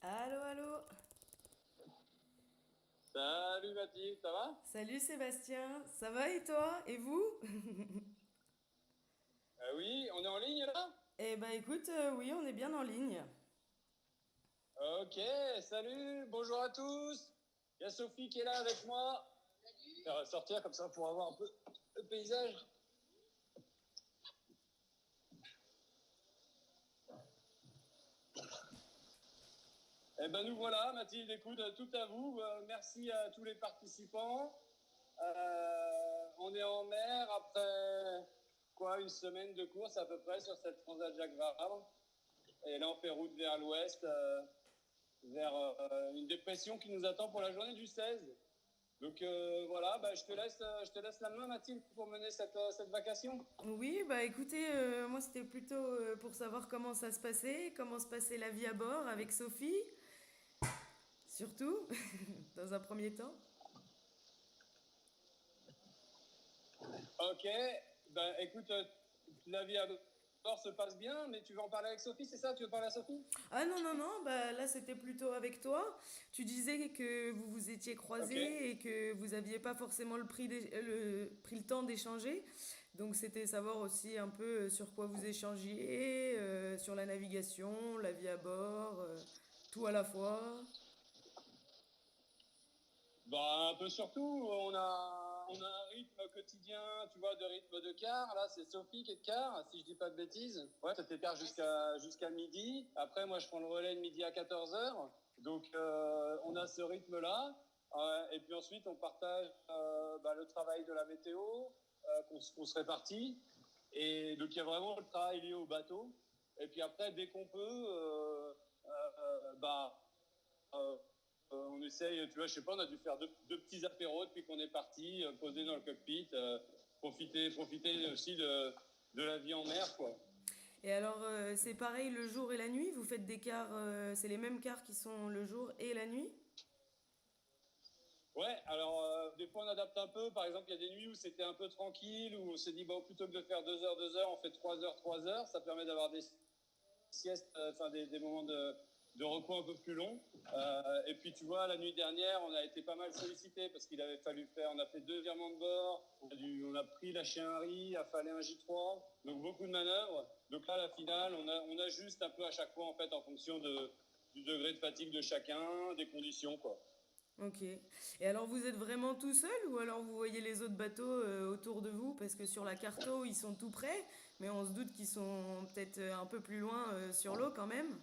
Allô, allô. Salut Mathilde, ça va? Salut Sébastien, ça va et toi? Et vous? Oui, on est en ligne là? Eh ben écoute, oui, on est bien en ligne. Ok, salut, bonjour à tous. Il y a Sophie qui est là avec moi. Elle va sortir comme ça pour avoir un peu le paysage. Eh ben nous voilà, Mathilde, écoute, tout à vous. Merci à tous les participants. On est en mer après quoi, une semaine de course à peu près sur cette Transat Jacques Vabre. Et là, on fait route vers l'ouest, vers une dépression qui nous attend pour la journée du 16. Donc voilà, bah, je te laisse la main, Mathilde, pour mener cette vacation. Oui, bah écoutez, moi c'était plutôt pour savoir comment ça se passait, comment se passait la vie à bord avec Sophie, surtout, dans un premier temps. Ok, bah écoute, la vie à bord se passe bien, mais tu veux en parler avec Sophie, c'est ça? Tu veux parler à Sophie? Ah non, non, non, bah là c'était plutôt avec toi. Tu disais que vous vous étiez Ok. croisés et que vous aviez pas forcément pris le temps d'échanger. Donc c'était savoir aussi un peu sur quoi vous échangiez, sur la navigation, la vie à bord, tout à la fois. Bah un peu surtout, on a un rythme quotidien, tu vois, de rythme de quart. Là, c'est Sophie qui est de quart, si je dis pas de bêtises. Ouais, ça fait quart jusqu'à midi. Après, moi, je prends le relais de midi à 14 h. Donc, on a ce rythme-là. Et puis ensuite, on partage bah, le travail de la météo, qu'on se répartit. Et donc, il y a vraiment le travail lié au bateau. Et puis après, dès qu'on peut, bah, euh, on essaye, tu vois, je sais pas, on a dû faire deux petits apéros depuis qu'on est parti, poser dans le cockpit, profiter aussi de la vie en mer, quoi. Et alors c'est pareil le jour et la nuit, vous faites des quarts, c'est les mêmes quarts qui sont le jour et la nuit? Ouais, alors des fois on adapte un peu. Par exemple, il y a des nuits où c'était un peu tranquille, où on s'est dit, bon, plutôt que de faire 2 heures, on fait 3 heures. Ça permet d'avoir des siestes, enfin des moments de repos un peu plus longs. Et puis tu vois, la nuit dernière, on a été pas mal sollicité parce qu'il avait fallu faire, on a fait 2 virements de bord, on a pris la Chien-Harry, affalé un J3, donc beaucoup de manœuvres. Donc là, la finale, on ajuste un peu à chaque fois en fait en fonction du degré de fatigue de chacun, des conditions, quoi. Ok. Et alors vous êtes vraiment tout seul ou alors vous voyez les autres bateaux autour de vous? Parce que sur la Carto, ils sont tout près, mais on se doute qu'ils sont peut-être un peu plus loin sur l'eau quand même.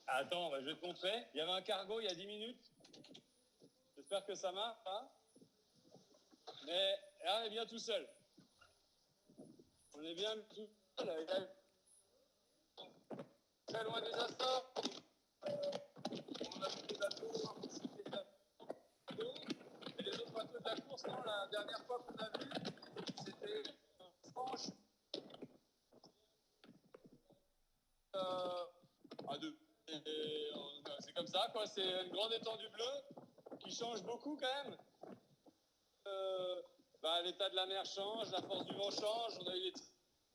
Attends, bah, je vais te montrer. Il y avait un cargo il y a 10 minutes. J'espère que ça marche, hein. Mais là, on est bien tout seul. On est bien tout seul. Très loin des Açores. On a fait des bateaux, et les autres bateaux de la course, non, la dernière fois qu'on a vu, c'était franche à deux. C'est comme ça, quoi. C'est une grande étendue bleue qui change beaucoup quand même. Bah, l'état de la mer change, la force du vent change. On a eu des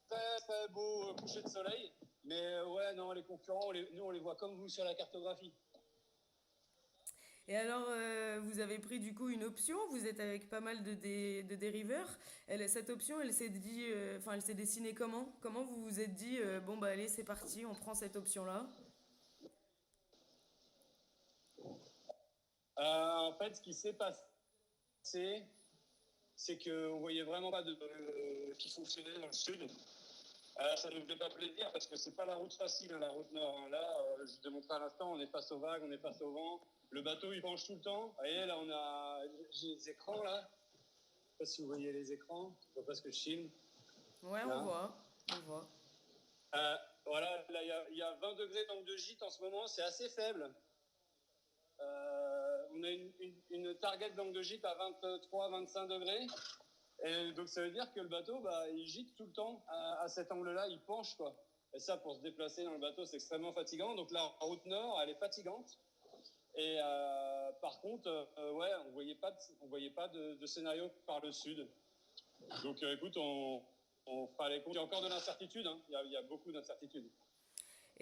très très beaux couchers de soleil. Mais ouais, non, les concurrents, nous on les voit comme vous sur la cartographie. Et alors vous avez pris du coup une option, vous êtes avec pas mal de dériveurs. Cette option, elle s'est dit, enfin elle s'est dessinée comment? Comment vous vous êtes dit, bon bah allez c'est parti, on prend cette option-là? En fait, ce qui s'est passé, c'est qu'on voyait vraiment pas qui fonctionnait dans le sud. Ça ne nous fait pas plaisir parce que c'est pas la route facile, hein, la route nord, hein. Là, je te montre à l'instant, on est face aux vagues, on est face au vent. Le bateau, il penche tout le temps. Vous voyez, là, j'ai les écrans, là. Je sais pas si vous voyez les écrans. Je vois pas ce que je filme. Ouais, on Là. voit, on voit. Euh, voilà, là, il y a 20 degrés d'angle de gîte en ce moment. C'est assez faible. On a une target d'angle de gîte à 23-25 degrés. Et donc, ça veut dire que le bateau, bah, il gîte tout le temps à cet angle-là, il penche, quoi. Et ça, pour se déplacer dans le bateau, c'est extrêmement fatigant. Donc, la route nord, elle est fatigante. Et par contre, ouais, on voyait pas de scénario par le sud. Donc, écoute, on fera les comptes. Il y a encore de l'incertitude, hein. Il y a beaucoup d'incertitudes.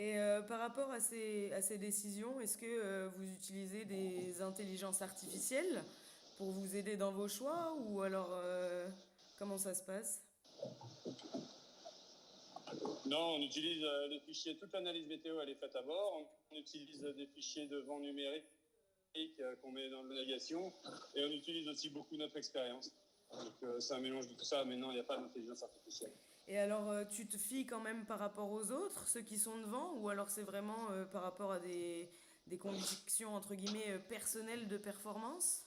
Et par rapport à ces décisions, est-ce que vous utilisez des intelligences artificielles pour vous aider dans vos choix ou alors comment ça se passe? Non, on utilise les fichiers, toute l'analyse météo, elle est faite à bord. On utilise des fichiers de vent numérique qu'on met dans la navigation et on utilise aussi beaucoup notre expérience. Donc c'est un mélange de tout ça, mais non, il n'y a pas d'intelligence artificielle. Et alors tu te fies quand même par rapport aux autres, ceux qui sont devant, ou alors c'est vraiment par rapport à des convictions entre guillemets personnelles de performance?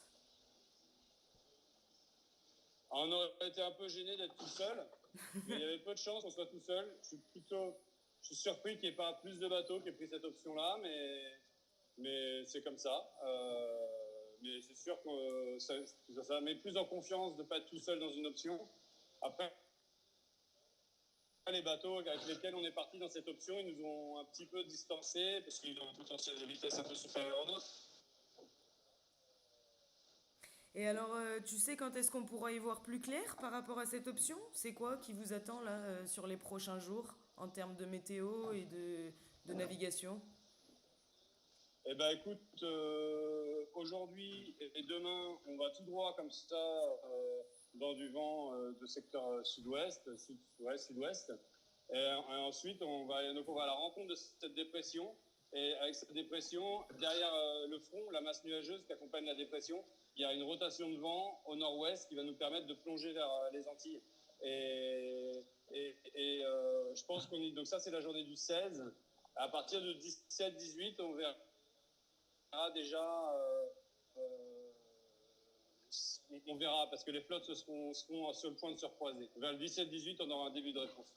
Alors, on aurait été un peu gêné d'être tout seul, mais il y avait peu de chances qu'on soit tout seul. Je suis surpris qu'il n'y ait pas plus de bateaux qui aient pris cette option-là, mais c'est comme ça. Mais c'est sûr que ça met plus en confiance de ne pas être tout seul dans une option. Après, les bateaux avec lesquels on est parti dans cette option, ils nous ont un petit peu distancés parce qu'ils ont un potentiel de vitesse un peu supérieur au nôtre. Et alors tu sais quand est-ce qu'on pourra y voir plus clair par rapport à cette option? C'est quoi qui vous attend là sur les prochains jours en termes de météo et de navigation? Eh ben écoute, aujourd'hui et demain, on va tout droit comme ça dans du vent de secteur sud-ouest. Et ensuite, donc on va à la rencontre de cette dépression. Et avec cette dépression, derrière le front, la masse nuageuse qui accompagne la dépression, il y a une rotation de vent au nord-ouest qui va nous permettre de plonger vers les Antilles. Je pense donc ça c'est la journée du 16. À partir de 17-18, on verra déjà, on verra parce que les flottes seront sur le point de se recroiser. Vers le 17-18, on aura un début de réponse.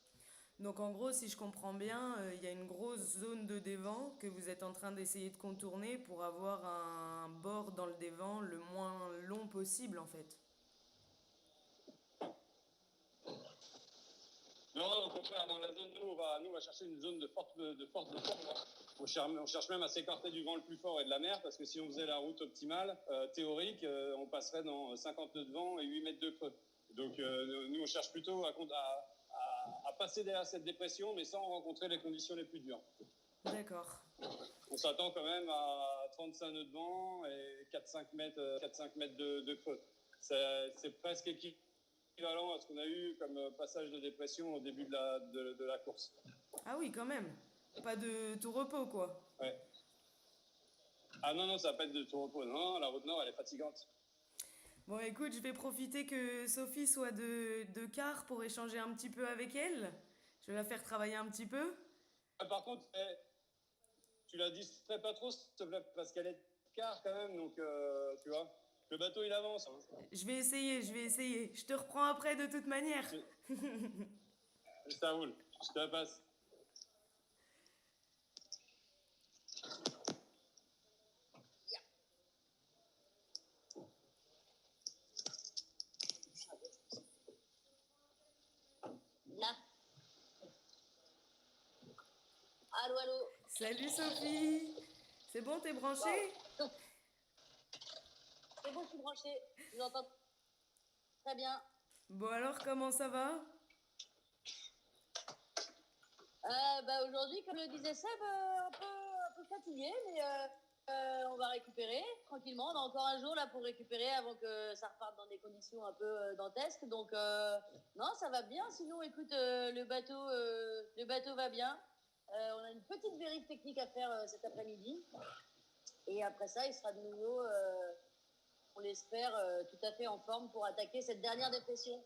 Donc en gros, si je comprends bien, il y a une grosse zone de dévent que vous êtes en train d'essayer de contourner pour avoir un bord dans le dévent le moins long possible en fait. Non, au contraire, dans la zone, nous, on va chercher une zone de forte on cherche même à s'écarter du vent le plus fort et de la mer, parce que si on faisait la route optimale, théorique, on passerait dans 50 nœuds de vent et 8 mètres de creux. Donc nous, on cherche plutôt à passer derrière cette dépression, mais sans rencontrer les conditions les plus dures. D'accord. On s'attend quand même à 35 nœuds de vent et 4-5 mètres de creux. C'est presque équivalent à ce qu'on a eu comme passage de dépression au début de la course. Ah oui, quand même. Pas de tout repos quoi. Ouais. Ah non, ça va pas être de tout repos. Non, la route nord, elle est fatigante. Bon, écoute, je vais profiter que Sophie soit de quart pour échanger un petit peu avec elle. Je vais la faire travailler un petit peu. Par contre, tu la distrais pas trop, s'il te plaît, parce qu'elle est de quart quand même, donc tu vois. Le bateau, il avance. Hein. Je vais essayer, je vais essayer. Je te reprends après de toute manière. Ça roule, je te la passe. Là. Allô, allô. Salut Sophie. C'est bon, t'es branchée? Wow. C'est bon, je suis branchée. Je vous entends très bien. Bon alors, comment ça va? Aujourd'hui, comme le disait Seb, un peu fatigué, mais on va récupérer tranquillement. On a encore un jour là pour récupérer avant que ça reparte dans des conditions un peu dantesques. Donc non, ça va bien. Sinon, écoute, le bateau va bien. On a une petite vérif technique à faire cet après-midi. Et après ça, il sera de nouveau, on l'espère, tout à fait en forme pour attaquer cette dernière dépression.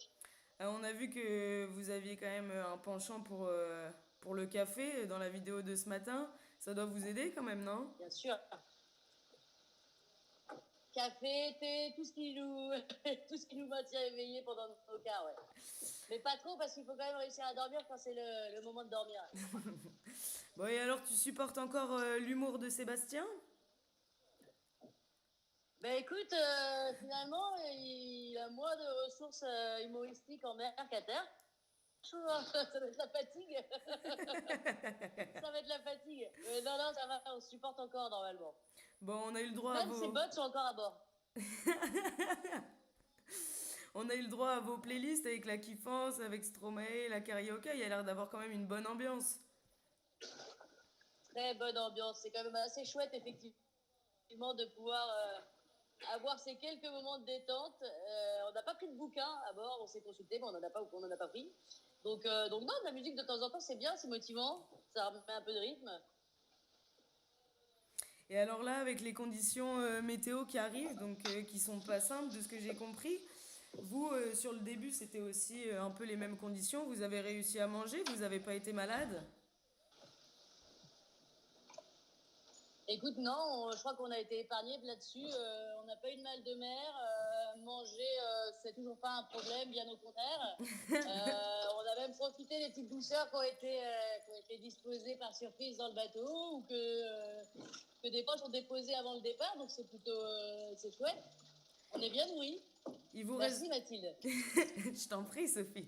On a vu que vous aviez quand même un penchant pour le café dans la vidéo de ce matin. Ça doit vous aider quand même, non? Bien sûr. Café, thé, tout ce qui nous maintient éveillés pendant nos cas, ouais. Mais pas trop parce qu'il faut quand même réussir à dormir quand c'est le moment de dormir. Bon, et alors tu supportes encore l'humour de Sébastien? Ben écoute, finalement, il a moins de ressources humoristiques en mer qu'à terre. Ça va être la fatigue. Ça va être la fatigue. Non, ça va, on se supporte encore normalement. Bon, on a eu le droit Même à vos... ses bottes sont encore à bord. On a eu le droit à vos playlists avec la kiffance, avec Stromae, la karaoke. Il y a l'air d'avoir quand même une bonne ambiance. très bonne ambiance. C'est quand même assez chouette, effectivement, de pouvoir avoir ces quelques moments de détente. On n'a pas pris de bouquin à bord, on s'est consulté, mais on n'en a pas pris. Donc non, de la musique de temps en temps, c'est bien, c'est motivant, ça remet un peu de rythme. Et alors là, avec les conditions météo qui arrivent, donc qui sont pas simples de ce que j'ai compris, vous, sur le début, c'était aussi un peu les mêmes conditions. Vous avez réussi à manger, vous n'avez pas été malade? Écoute, non, je crois qu'on a été épargnés là-dessus. On n'a pas eu de mal de mer. Manger, c'est toujours pas un problème, bien au contraire. On a même profité des petites douceurs qui ont été disposées par surprise dans le bateau ou que des poches ont déposées avant le départ. Donc c'est plutôt c'est chouette. On est bien nourris. Il vous reste... Merci Mathilde. Je t'en prie, Sophie.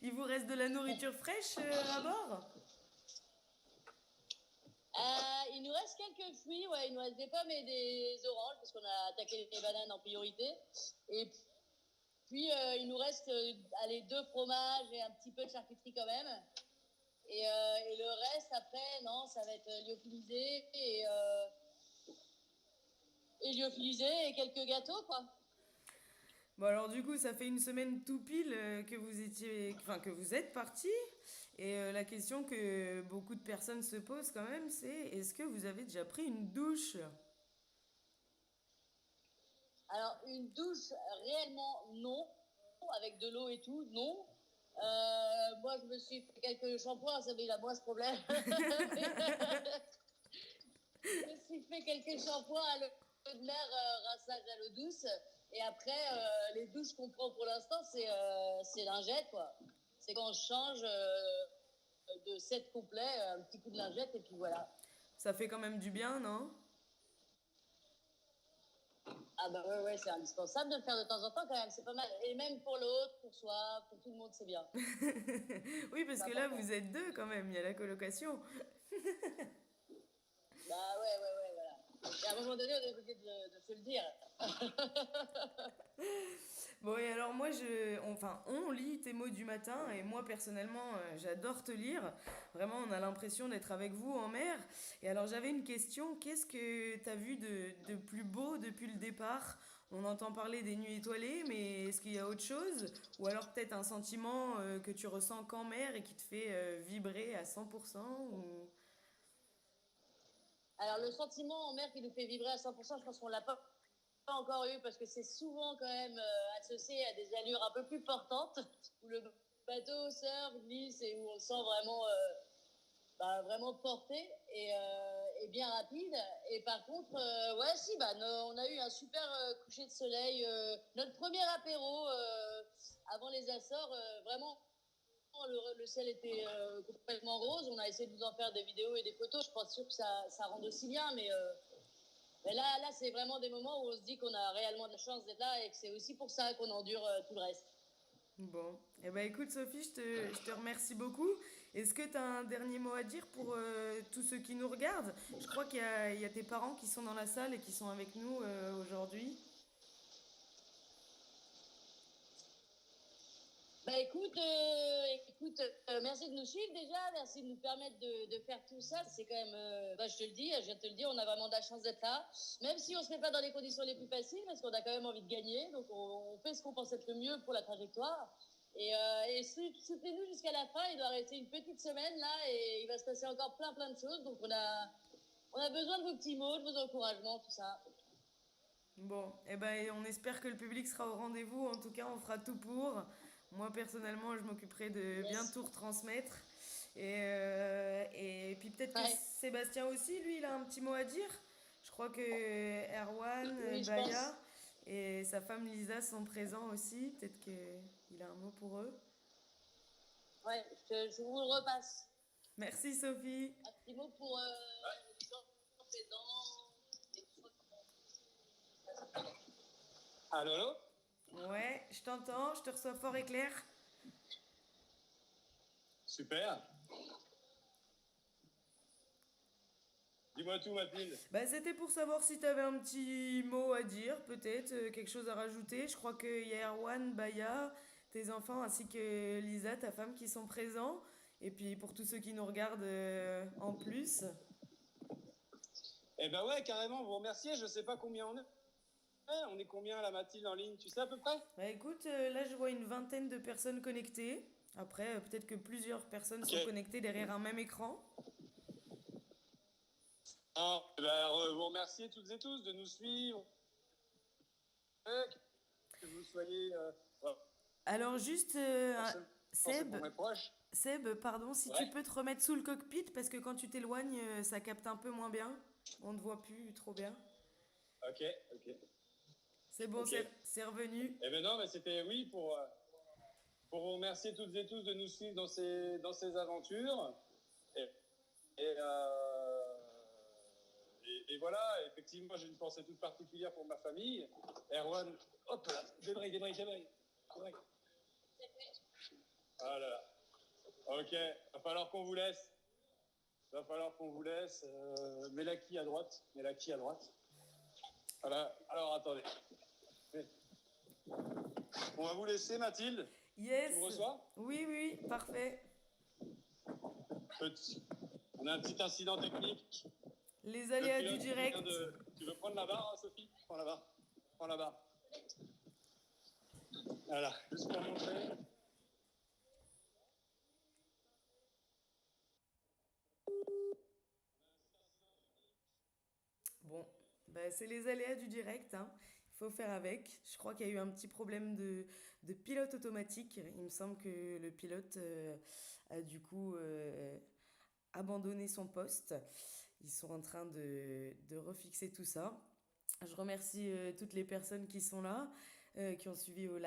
Il vous reste de la nourriture fraîche à bord? Il nous reste quelques fruits, ouais, il nous reste des pommes et des oranges parce qu'on a attaqué les bananes en priorité. Et puis il nous reste allez, 2 fromages et un petit peu de charcuterie quand même. Et le reste après, non, ça va être lyophilisé et quelques gâteaux quoi. Bon alors du coup, ça fait une semaine tout pile que vous êtes parti. Et la question que beaucoup de personnes se posent quand même, c'est est-ce que vous avez déjà pris une douche? Alors une douche réellement non, avec de l'eau et tout, non. Moi, je me suis fait quelques shampoings, ça il a moins ce problème. Je me suis fait quelques shampoings à l'eau de mer, rinçage à l'eau douce. Et après, les douches qu'on prend pour l'instant, c'est lingette, quoi. C'est quand on change de set complet, un petit coup de lingette, et puis voilà. Ça fait quand même du bien, non? Ah bah ouais, ouais, c'est indispensable de le faire de temps en temps quand même, c'est pas mal. Et même pour l'autre, pour soi, pour tout le monde, c'est bien. Oui, parce C'est que là, important. vous êtes deux quand même, il y a la colocation. Bah ouais, ouais, ouais, voilà. Et à un moment donné, on est obligé de se le dire. Bon, et alors moi, on lit tes mots du matin, et moi personnellement, j'adore te lire. Vraiment, on a l'impression d'être avec vous en mer. Et alors, j'avais une question, qu'est-ce que tu as vu de plus beau depuis le départ? On entend parler des nuits étoilées, mais est-ce qu'il y a autre chose? Ou alors peut-être un sentiment que tu ressens qu'en mer et qui te fait vibrer à 100% ou... Alors, le sentiment en mer qui nous fait vibrer à 100%, je pense qu'on l'a pas encore eu parce que c'est souvent quand même associé à des allures un peu plus portantes où le bateau surfe, glisse et où on se sent vraiment, vraiment porté et bien rapide. Et par contre, ouais, si, on a eu un super coucher de soleil. Notre premier apéro avant les Açores, vraiment, le ciel était complètement rose. On a essayé de vous en faire des vidéos et des photos. Je suis pas sûre que ça rende aussi bien, mais là, c'est vraiment des moments où on se dit qu'on a réellement de la chance d'être là et que c'est aussi pour ça qu'on endure tout le reste. Bon, eh ben écoute Sophie, je te remercie beaucoup. Est-ce que tu as un dernier mot à dire pour tous ceux qui nous regardent? Je crois il y a tes parents qui sont dans la salle et qui sont avec nous aujourd'hui. Bah écoute, merci de nous suivre déjà, merci de nous permettre de faire tout ça. C'est quand même, je te le dis, je viens de te le dire, on a vraiment de la chance d'être là. Même si on se met pas dans les conditions les plus faciles, parce qu'on a quand même envie de gagner, donc on fait ce qu'on pense être le mieux pour la trajectoire. Et soutenez-nous jusqu'à la fin, il doit rester une petite semaine là, et il va se passer encore plein de choses. Donc on a besoin de vos petits mots, de vos encouragements, tout ça. Bon, eh ben on espère que le public sera au rendez-vous. En tout cas, on fera tout pour. Moi personnellement, je m'occuperai de bien Yes. tout retransmettre. Et puis peut-être que Ouais, Sébastien aussi, lui, il a un petit mot à dire. Je crois que Erwan, oui, je pense. Baya et sa femme Lisa sont présents aussi. Peut-être qu'il a un mot pour eux. Ouais, je vous le repasse. Merci Sophie. Un petit mot pour les gens présents. Allô, allô? Ouais, je t'entends, je te reçois fort et clair. Super. Dis-moi tout, Mathilde. Bah, c'était pour savoir si tu avais un petit mot à dire, peut-être, quelque chose à rajouter. Je crois qu'il y a Erwan, Baya, tes enfants, ainsi que Lisa, ta femme, qui sont présents. Et puis pour tous ceux qui nous regardent en plus. Eh ben ouais, carrément, vous remerciez. Je sais pas combien on est. On est combien la Mathilde en ligne, tu sais à peu près? Bah écoute, là je vois une vingtaine de personnes connectées. Après, peut-être que plusieurs personnes Ok. sont connectées derrière un même écran. Ah, eh ben, vous remerciez toutes et tous de nous suivre. Que vous soyez. Voilà, Alors juste, pensez pour Seb, mes proches. Seb, pardon, si tu Ouais. peux te remettre sous le cockpit parce que quand tu t'éloignes, ça capte un peu moins bien. On ne voit plus trop bien. Ok, ok, C'est bon, ok. c'est revenu. Eh ben non, mais c'était oui pour vous remercier toutes et tous de nous suivre dans ces aventures. Et, et, euh, et voilà, effectivement, j'ai une pensée toute particulière pour ma famille. Erwan, hop là, débraye. Ah là là. Ok, va falloir qu'on vous laisse. Mélaki à droite. Voilà. Alors attendez. On va vous laisser, Mathilde. Tu me Yes. reçois? Oui, oui, parfait. On a un petit incident technique. Les Le aléas du pilote qui vient direct. de. Tu veux prendre la barre, hein, Sophie? Prends la barre. Voilà, juste pour montrer. Bon, bah, c'est les aléas du direct, hein. Il faut faire avec. Je crois qu'il y a eu un petit problème de pilote automatique. Il me semble que le pilote a du coup abandonné son poste. Ils sont en train de refixer tout ça. Je remercie toutes les personnes qui sont là, qui ont suivi au live.